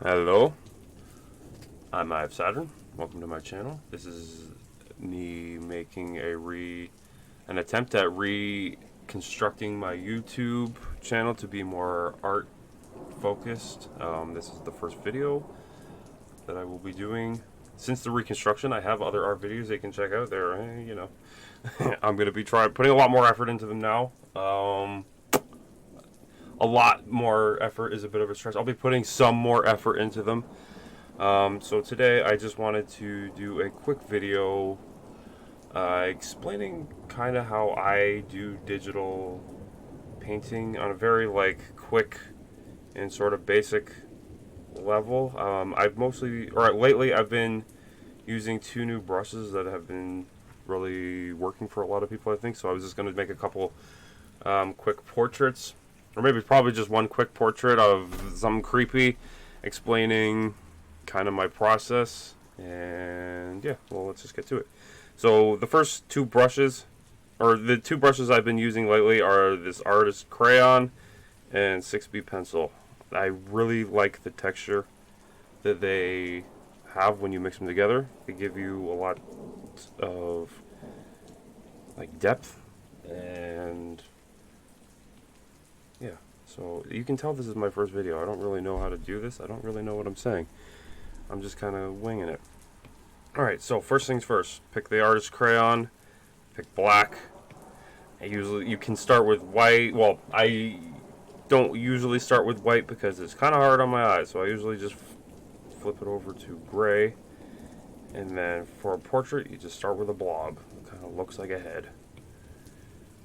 Hello, I'm EyeofSaturn. Welcome to my channel. This is me making an attempt at reconstructing my YouTube channel to be more art focused. This is the first video that I will be doing. Since the reconstruction, I have other art videos they can check out. There, I'm going to be putting a lot more effort into them now. A lot more effort is a bit of a stretch. I'll be putting some more effort into them. So today I just wanted to do a quick video explaining kind of how I do digital painting on a very quick and sort of basic level. Lately I've been using two new brushes that have been really working for a lot of people, I think. So I was just going to make a couple quick portraits. Or maybe probably just one quick portrait of something creepy, explaining kind of my process. And yeah, well, let's just get to it. So the first two brushes, or the two brushes I've been using lately, are this artist crayon and 6B pencil. I really like the texture that they have when you mix them together. They give you a lot of depth, and yeah, so you can tell this is my first video. I don't really know how to do this. I don't really know what I'm saying. I'm just kind of winging it. Alright, so first things first. Pick the artist crayon. Pick black. You can start with white. Well, I don't usually start with white because it's kind of hard on my eyes. So I usually just flip it over to gray. And then for a portrait, you just start with a blob. It kind of looks like a head.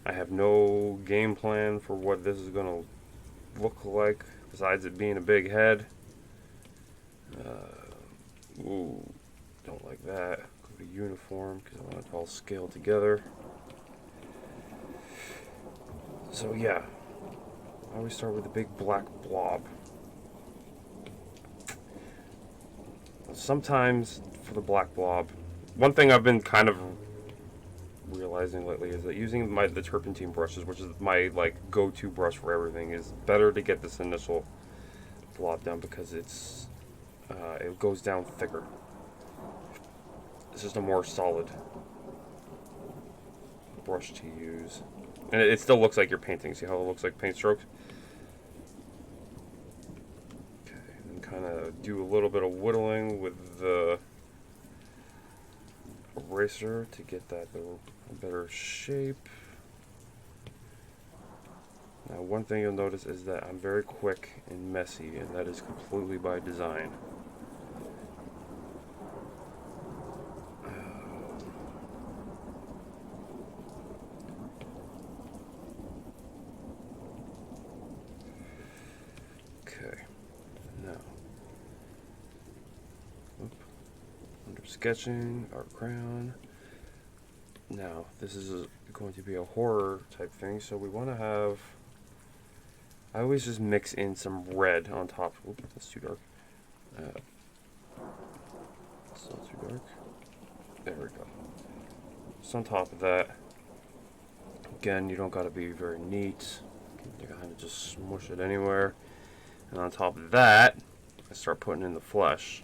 I have no game plan for what this is going to look like, besides it being a big head. Ooh, don't like that. Go to uniform, because I want it all scaled together. So yeah, I always start with a big black blob. Sometimes, for the black blob, one thing I've been kind of realizing lately is that using the turpentine brushes, which is my go-to brush for everything, is better to get this initial blob down because it goes down thicker. It's just a more solid brush to use, and it still looks like you're painting. See how it looks like paint strokes? Okay, and kind of do a little bit of whittling with the eraser to get that a better shape. Now, one thing you'll notice is that I'm very quick and messy, and that is completely by design. Okay, now, under sketching, art crayon. Now, this is going to be a horror type thing, so we want to have... I always just mix in some red on top. Oops, that's too dark. Still too dark. There we go. Just on top of that. Again, you don't got to be very neat. You can kind of just smush it anywhere. And on top of that, I start putting in the flesh.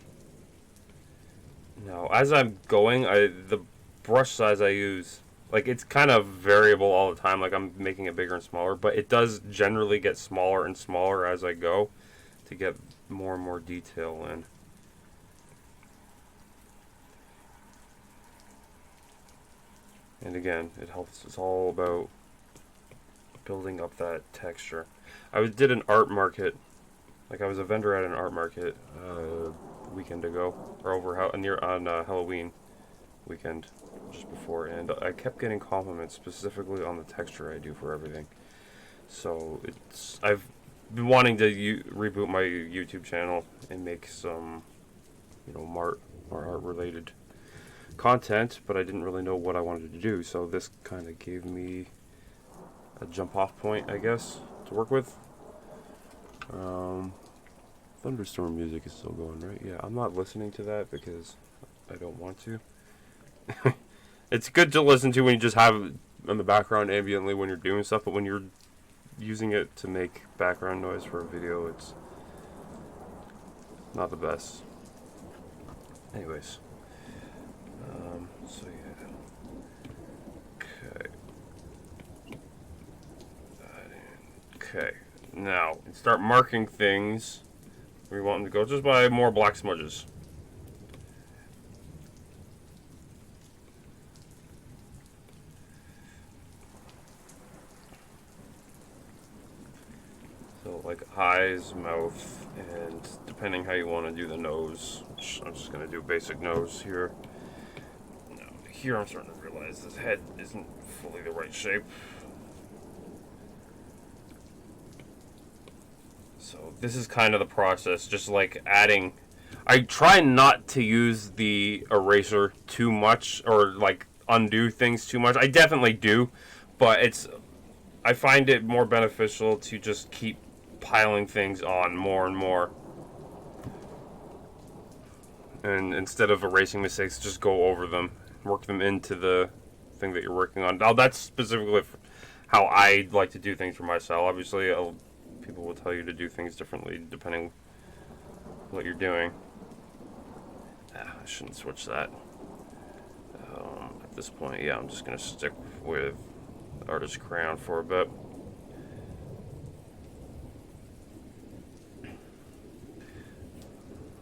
Now, as I'm going, the brush size I use, it's kind of variable all the time. I'm making it bigger and smaller, but it does generally get smaller and smaller as I go to get more and more detail in. And again, it helps. It's all about building up that texture. I did an art market. I was a vendor at an art market a weekend ago, or on Halloween weekend just before, and I kept getting compliments specifically on the texture I do for everything. So I've been wanting to reboot my YouTube channel and make some more art related content, but I didn't really know what I wanted to do, so this kind of gave me a jump off point, I guess, to work with. Thunderstorm music is still going, right? Yeah, I'm not listening to that because I don't want to. It's good to listen to when you just have it in the background ambiently when you're doing stuff, but when you're using it to make background noise for a video, it's Not the best. Anyways. So yeah. Okay. Okay. Now, start marking things. We want them to go just by more black smudges. So like eyes, mouth, and depending how you want to do the nose, which I'm just going to do basic nose here. Now, here I'm starting to realize this head isn't fully the right shape. So this is kind of the process, just like adding. I try not to use the eraser too much or like undo things too much. I definitely do, but I find it more beneficial to just keep piling things on more and more. And instead of erasing mistakes, just go over them, work them into the thing that you're working on. Now that's specifically how I like to do things for myself. Obviously, people will tell you to do things differently depending what you're doing. I shouldn't switch that. At this point, yeah, I'm just going to stick with Artist Crayon for a bit.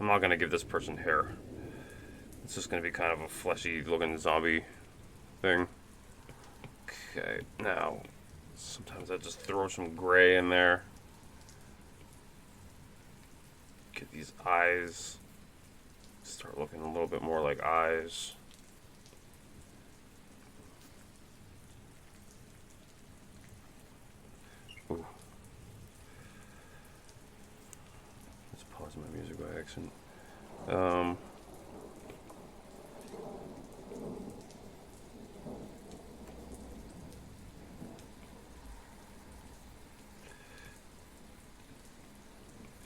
I'm not going to give this person hair. It's just going to be kind of a fleshy looking zombie thing. Okay, now, sometimes I just throw some gray in there. Get these eyes. Start looking a little bit more like eyes. Ooh. Let's pause my music by accident.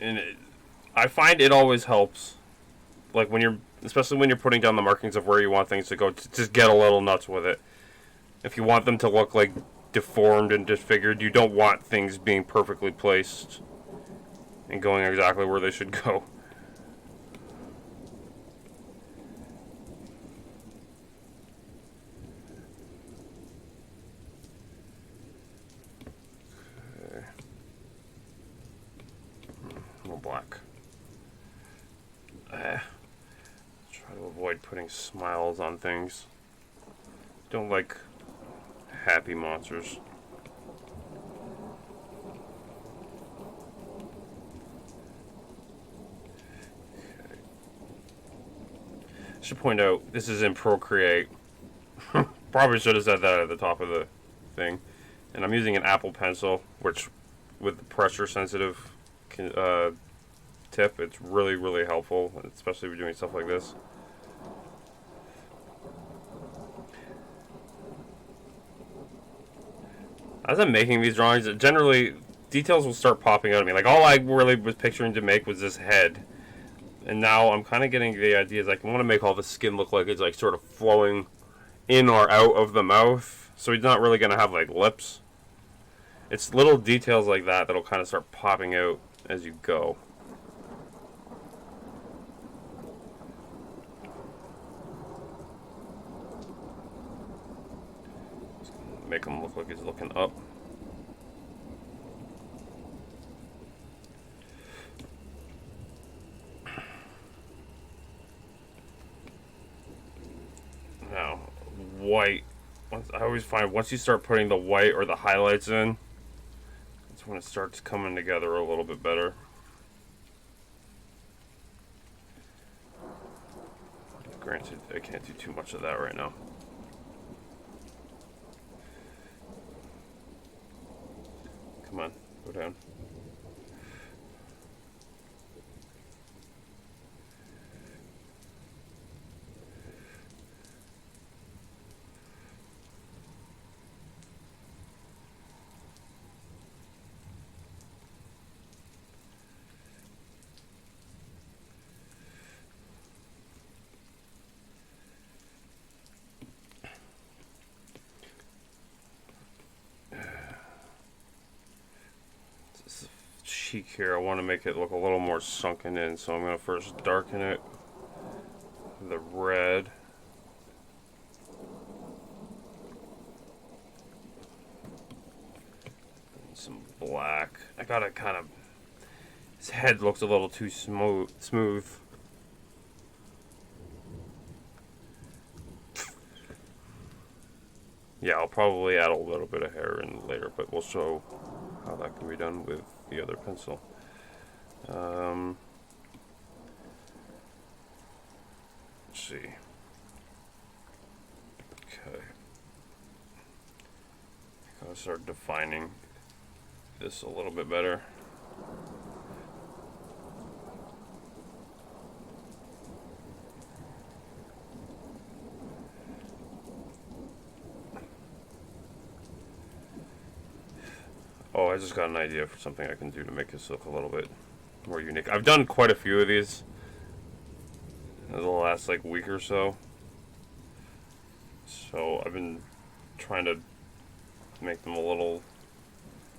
And I find it always helps, like especially when you're putting down the markings of where you want things to go, to just get a little nuts with it. If you want them to look like deformed and disfigured, you don't want things being perfectly placed and going exactly where they should go. Okay. No black. Try to avoid putting smiles on things. Don't like happy monsters. Okay. I should point out, this is in Procreate. Probably should have said that at the top of the thing. And I'm using an Apple Pencil, which with the pressure sensitive tip, it's really, really helpful, especially if you're doing stuff like this. As I'm making these drawings, generally details will start popping out at me. Like all I really was picturing to make was this head, and now I'm kind of getting the ideas. Like I want to make all the skin look like it's like sort of flowing in or out of the mouth, so he's not really gonna have like lips. It's little details like that that'll kind of start popping out as you go. Make him look like he's looking up. Now, white. I always find once you start putting the white or the highlights in, that's when it starts coming together a little bit better. Granted, I can't do too much of that right now. Come on, go down. cheek here, I want to make it look a little more sunken in, so I'm going to first darken it with the red. And some black. I gotta kind of... His head looks a little too smooth. Yeah, I'll probably add a little bit of hair in later, but we'll show how that can be done with the other pencil. Let's see. Okay. I'm gonna start defining this a little bit better. Oh, I just got an idea for something I can do to make this look a little bit more unique. I've done quite a few of these in the last like week or so. So I've been trying to make them a little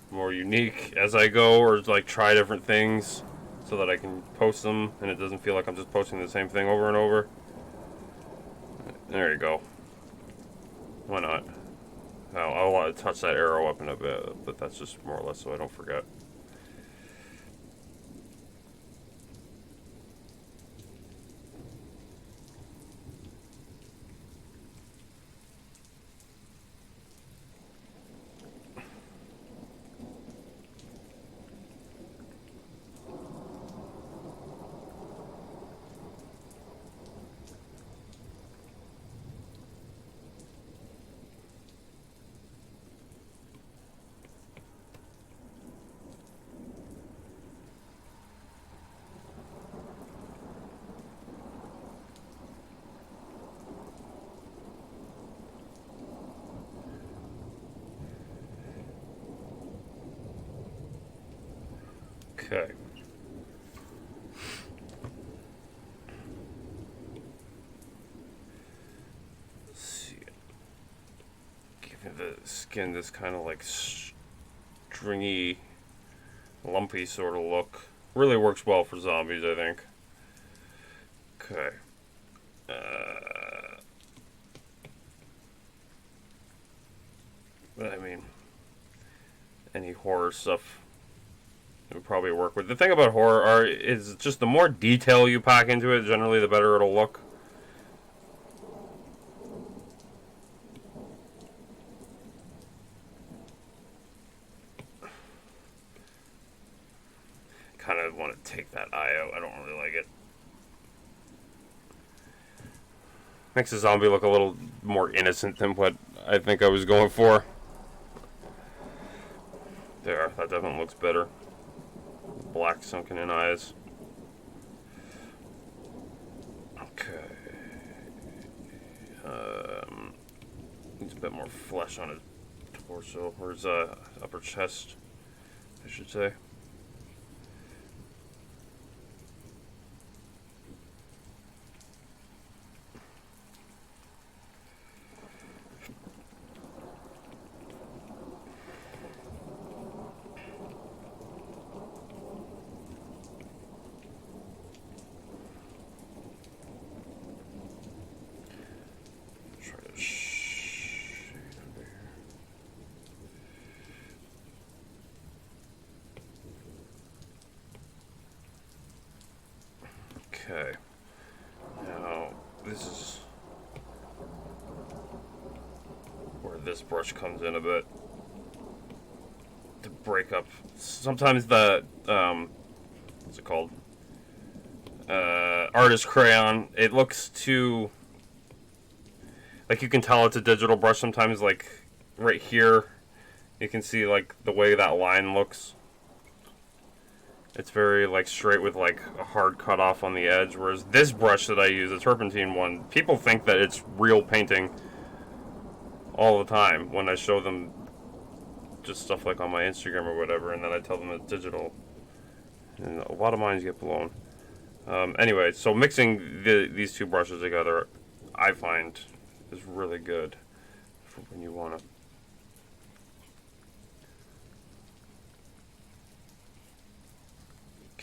more unique as I go, or like try different things so that I can post them and it doesn't feel like I'm just posting the same thing over and over. There you go. Why not? I'll want to touch that arrow up in a bit, but that's just more or less so I don't forget. Okay. Let's see. Giving the skin this kind of like stringy, lumpy sort of look. Really works well for zombies, I think. Okay. But I mean, any horror stuff would probably work with. The thing about horror is just the more detail you pack into it, generally the better it'll look. Kind of want to take that eye out. I don't really like it. Makes the zombie look a little more innocent than what I think I was going for. There, that definitely looks better. Black sunken in eyes. Okay. Needs a bit more flesh on his torso, or his upper chest, I should say. Okay, now this is where this brush comes in a bit to break up. Sometimes the what's it called? Artist crayon. It looks too like you can tell it's a digital brush. Sometimes, like right here, you can see like the way that line looks. It's very like straight with like a hard cut off on the edge, whereas this brush that I use, the turpentine one, people think that it's real painting all the time when I show them just stuff like on my Instagram or whatever, and then I tell them it's digital, and a lot of minds get blown. Anyway, so mixing these two brushes together, I find is really good for when you want to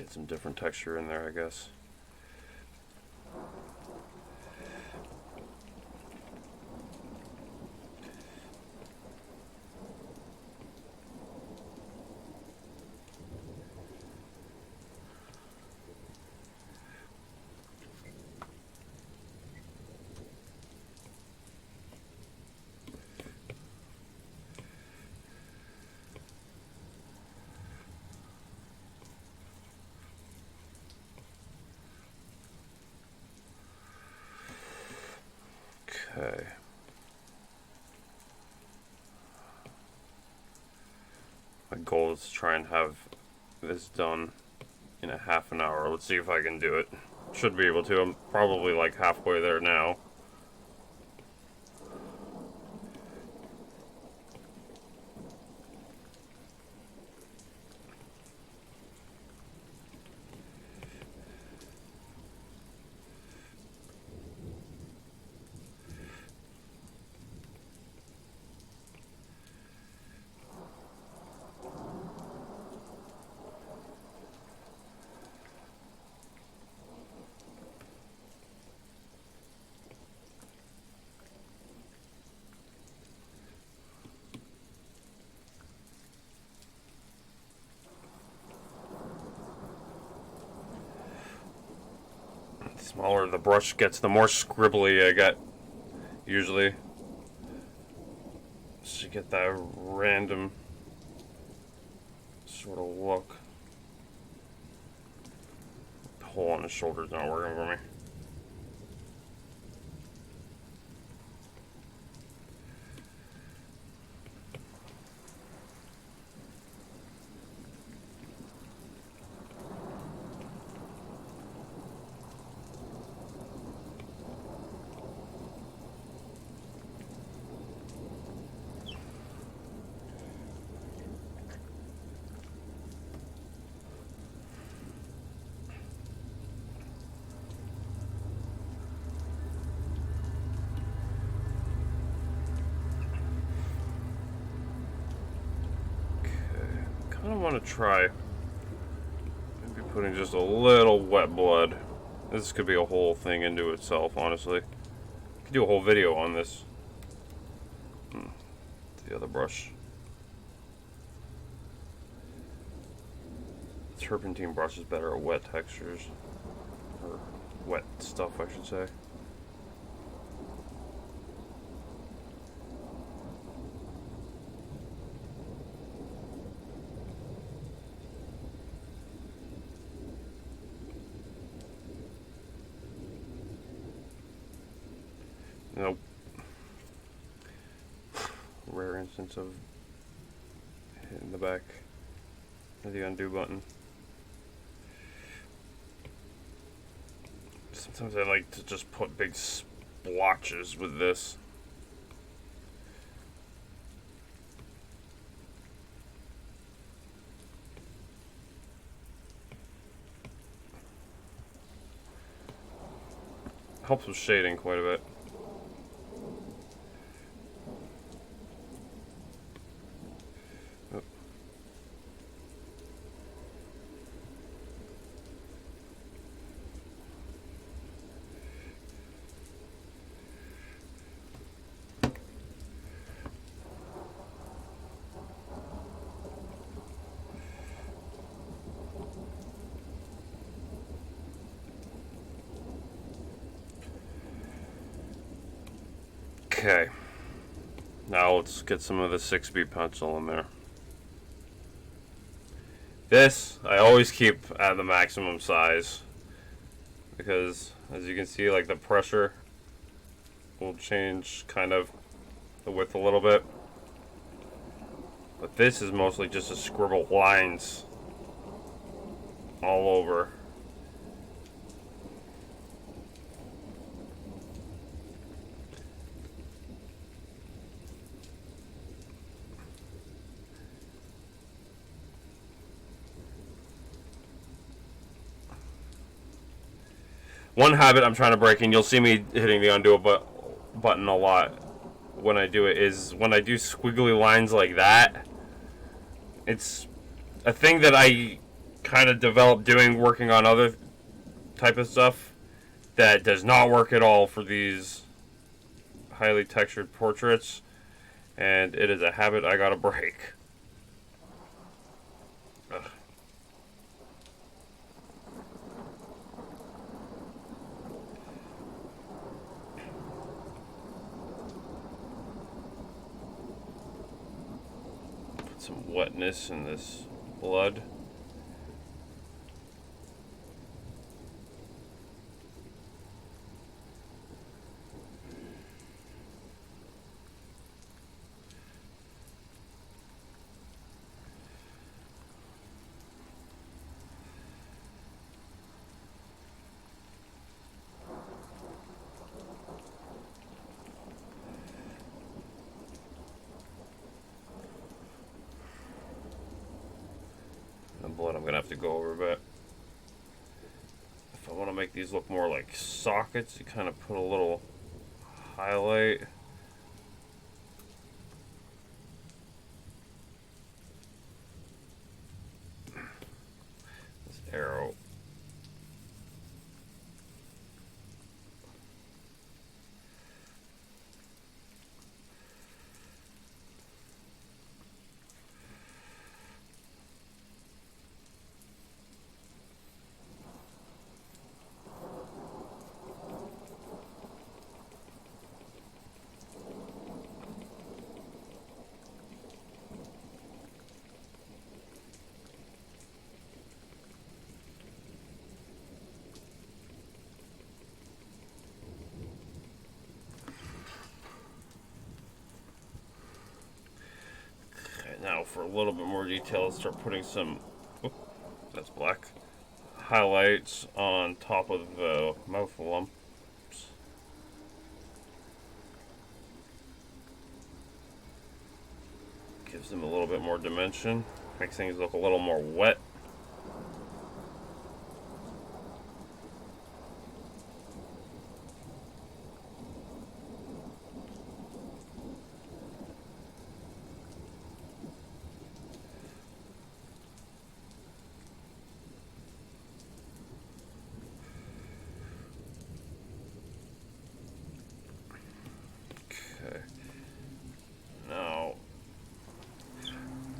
Get some different texture in there, I guess. Okay. My goal is to try and have this done in a half an hour. Let's see if I can do it. Should be able to. I'm probably like halfway there now. The smaller the brush gets, the more scribbly I get, usually. So you get that random sort of look. The hole on his shoulder's not working for me. I want to try maybe putting just a little wet blood. This could be a whole thing into itself, honestly. Could do a whole video on this. The other brush. Turpentine brush is better at wet textures. Or wet stuff, I should say. Nope. Rare instance of hitting the back of the undo button. Sometimes I like to just put big splotches with this. Helps with shading quite a bit. Okay, now let's get some of the 6B pencil in there. This, I always keep at the maximum size because, as you can see, like the pressure will change kind of the width a little bit. But this is mostly just to scribble lines all over. One habit I'm trying to break, and you'll see me hitting the undo button a lot when I do it, is when I do squiggly lines like that, it's a thing that I kind of developed working on other type of stuff that does not work at all for these highly textured portraits, and it is a habit I gotta break. Ugh. Put some wetness in this blood. Blood I'm gonna have to go over a bit. If I want to make these look more like sockets, you kind of put a little highlight. This arrow. Now for a little bit more detail, let's start putting some, that's black, highlights on top of the mouth lumps. Gives them a little bit more dimension, makes things look a little more wet.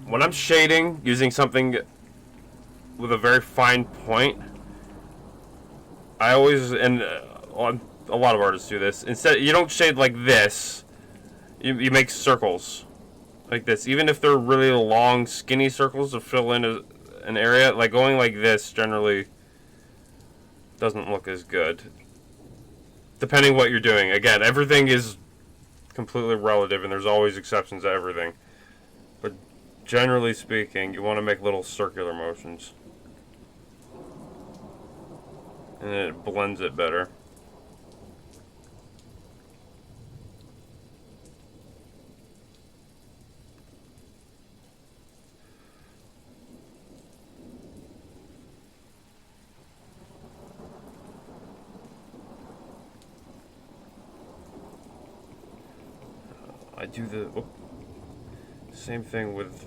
When I'm shading using something with a very fine point, I always, and a lot of artists do this, instead, you don't shade like this, you make circles like this. Even if they're really long, skinny circles to fill in an area, like going like this generally doesn't look as good. Depending what you're doing. Again, everything is completely relative and there's always exceptions to everything. But generally speaking, you want to make little circular motions. And it blends it better. I do the same thing with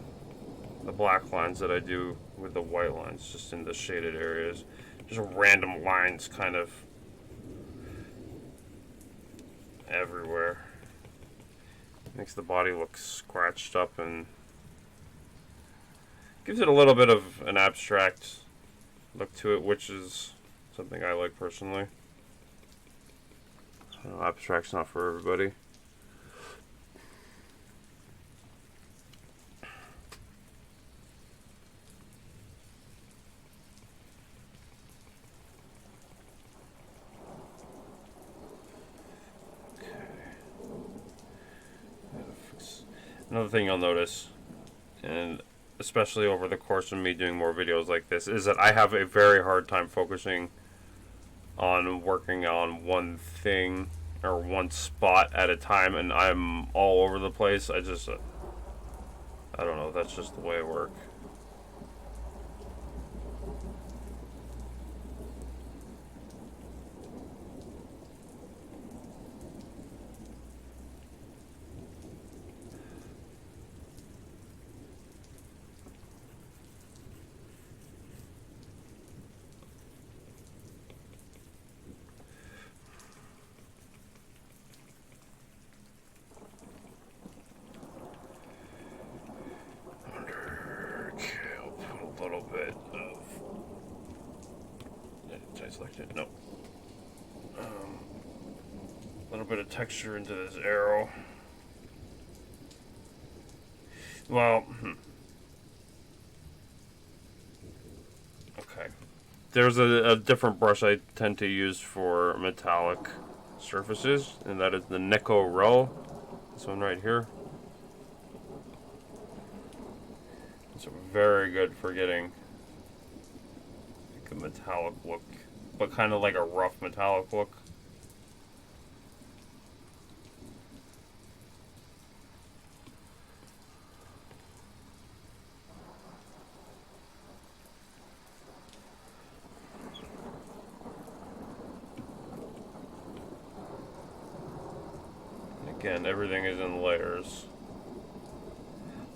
the black lines that I do with the white lines, just in the shaded areas. Just random lines kind of everywhere. Makes the body look scratched up and gives it a little bit of an abstract look to it, which is something I like personally. Abstract's not for everybody. Another thing you'll notice, and especially over the course of me doing more videos like this, is that I have a very hard time focusing on working on one thing or one spot at a time, and I'm all over the place. I don't know, that's just the way I work. little bit of texture into this arrow. Well, okay. There's a different brush I tend to use for metallic surfaces, and that is the Neko Rel. This one right here. It's very good for getting like a metallic look, but kind of like a rough metallic look. Again, everything is in layers.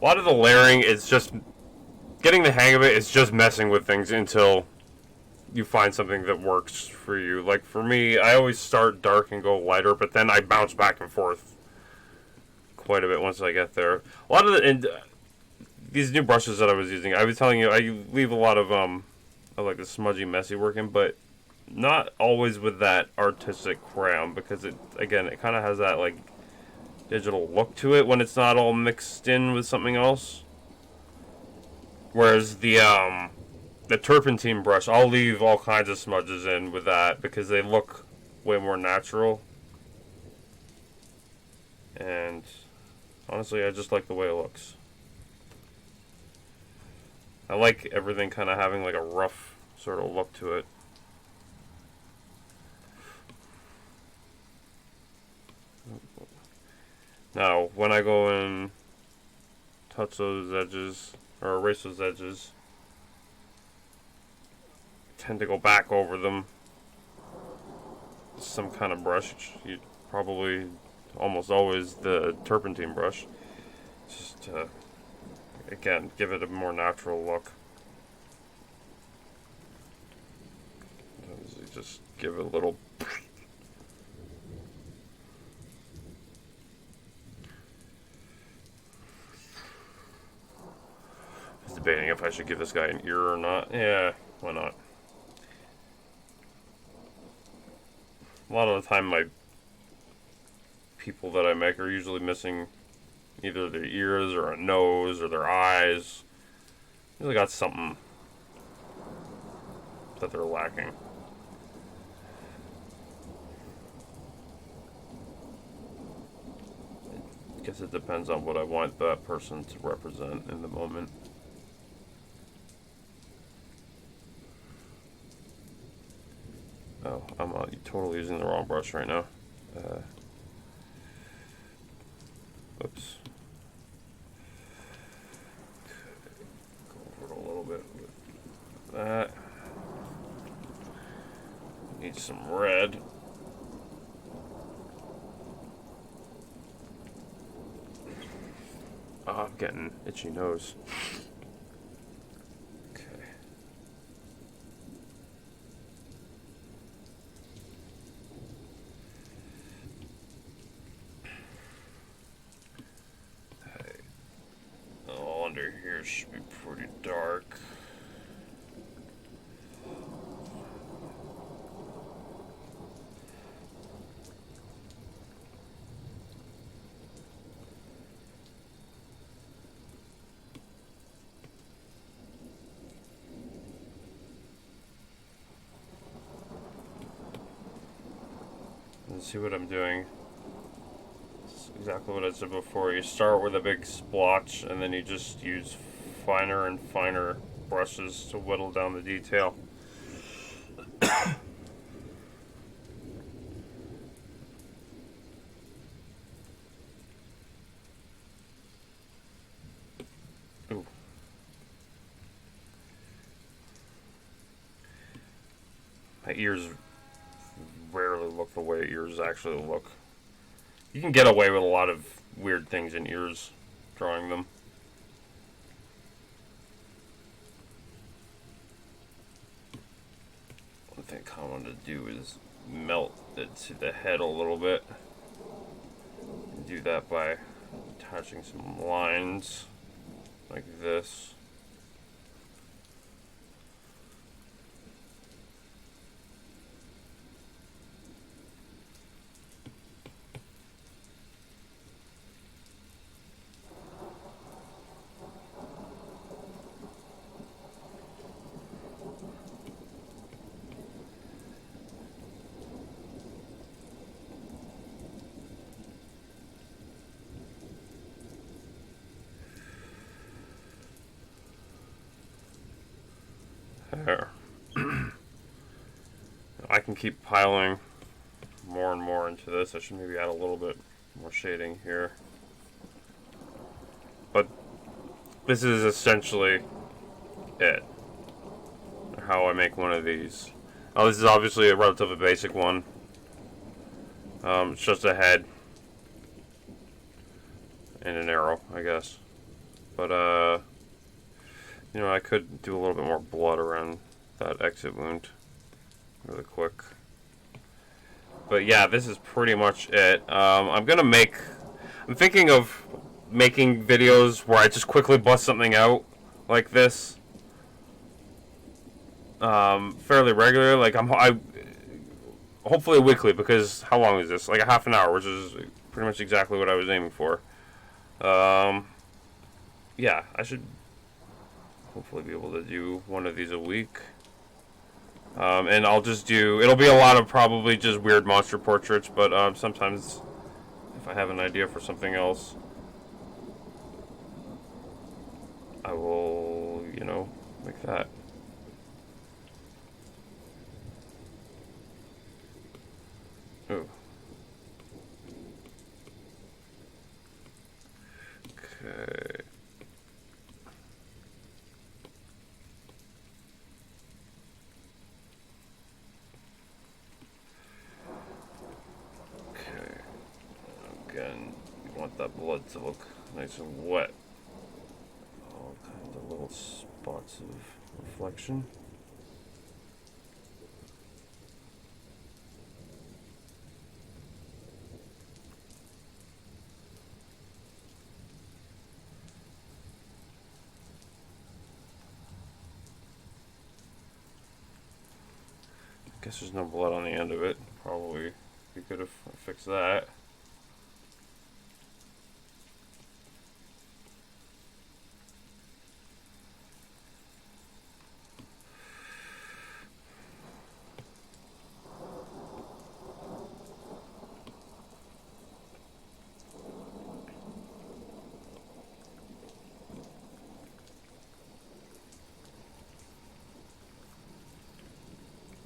A lot of the layering is just getting the hang of it. It's just messing with things until you find something that works for you. Like for me, I always start dark and go lighter, but then I bounce back and forth quite a bit once I get there. A lot of these new brushes that I was using, I was telling you, I leave a lot of like the smudgy, messy work in, but not always with that artistic crayon, because it kind of has that like digital look to it when it's not all mixed in with something else. Whereas the turpentine brush, I'll leave all kinds of smudges in with that because they look way more natural. And honestly, I just like the way it looks. I like everything kind of having like a rough sort of look to it. Now, when I go and touch those edges, or erase those edges, I tend to go back over them with some kind of brush. You probably almost always the turpentine brush, just to, again, give it a more natural look. Just give it a little. I was debating if I should give this guy an ear or not. Yeah, why not? A lot of the time, my people that I make are usually missing either their ears or a nose or their eyes. Usually got something that they're lacking. I guess it depends on what I want that person to represent in the moment. Oh, I'm totally using the wrong brush right now. Oops. Go over it a little bit with that. Need some red. Oh, I'm getting itchy nose. Okay. All under here should be pretty dark. See what I'm doing. It's exactly what I said before. You start with a big splotch and then you just use finer and finer brushes to whittle down the detail. Ooh. My ears rarely look the way ears actually look. You can get away with a lot of weird things in ears, drawing them. One thing I want to do is melt it to the head a little bit. Do that by attaching some lines like this. There. I can keep piling more and more into this. I should maybe add a little bit more shading here. But this is essentially it. How I make one of these. Oh, this is obviously a relatively basic one. It's just a head and an arrow, I guess. But, you know, I could do a little bit more blood around that exit wound really quick. But yeah, this is pretty much it. I'm thinking of making videos where I just quickly bust something out like this. Fairly regular. Like hopefully weekly, because how long is this? Like a half an hour, which is pretty much exactly what I was aiming for. Yeah, I should hopefully be able to do one of these a week. And I'll just it'll be a lot of probably just weird monster portraits, but sometimes if I have an idea for something else, I will, you know, make that. Ooh. Okay. Again, you want that blood to look nice and wet. All kinds of little spots of reflection. I guess there's no blood on the end of it. Probably we could have fixed that.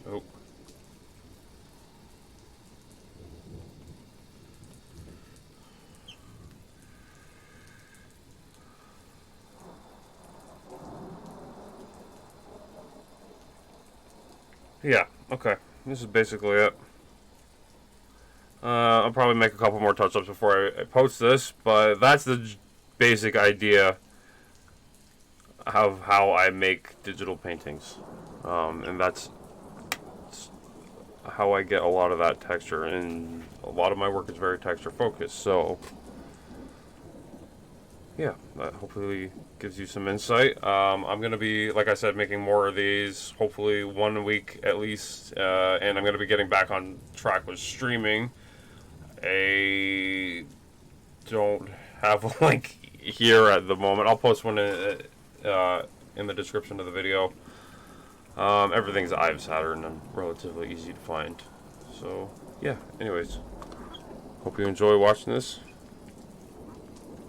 Oh. Yeah, okay. This is basically it. I'll probably make a couple more touch-ups before I post this, but that's the basic idea of how I make digital paintings. And that's how I get a lot of that texture, and a lot of my work is very texture focused, so yeah, that hopefully gives you some insight. I'm going to be, like I said, making more of these, hopefully 1 a week at least, and I'm going to be getting back on track with streaming. I don't have a link here at the moment. I'll post one in the description of the video. Everything's EyeofSaturn and relatively easy to find. So, yeah, anyways, hope you enjoy watching this.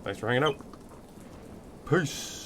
Thanks for hanging out. Peace.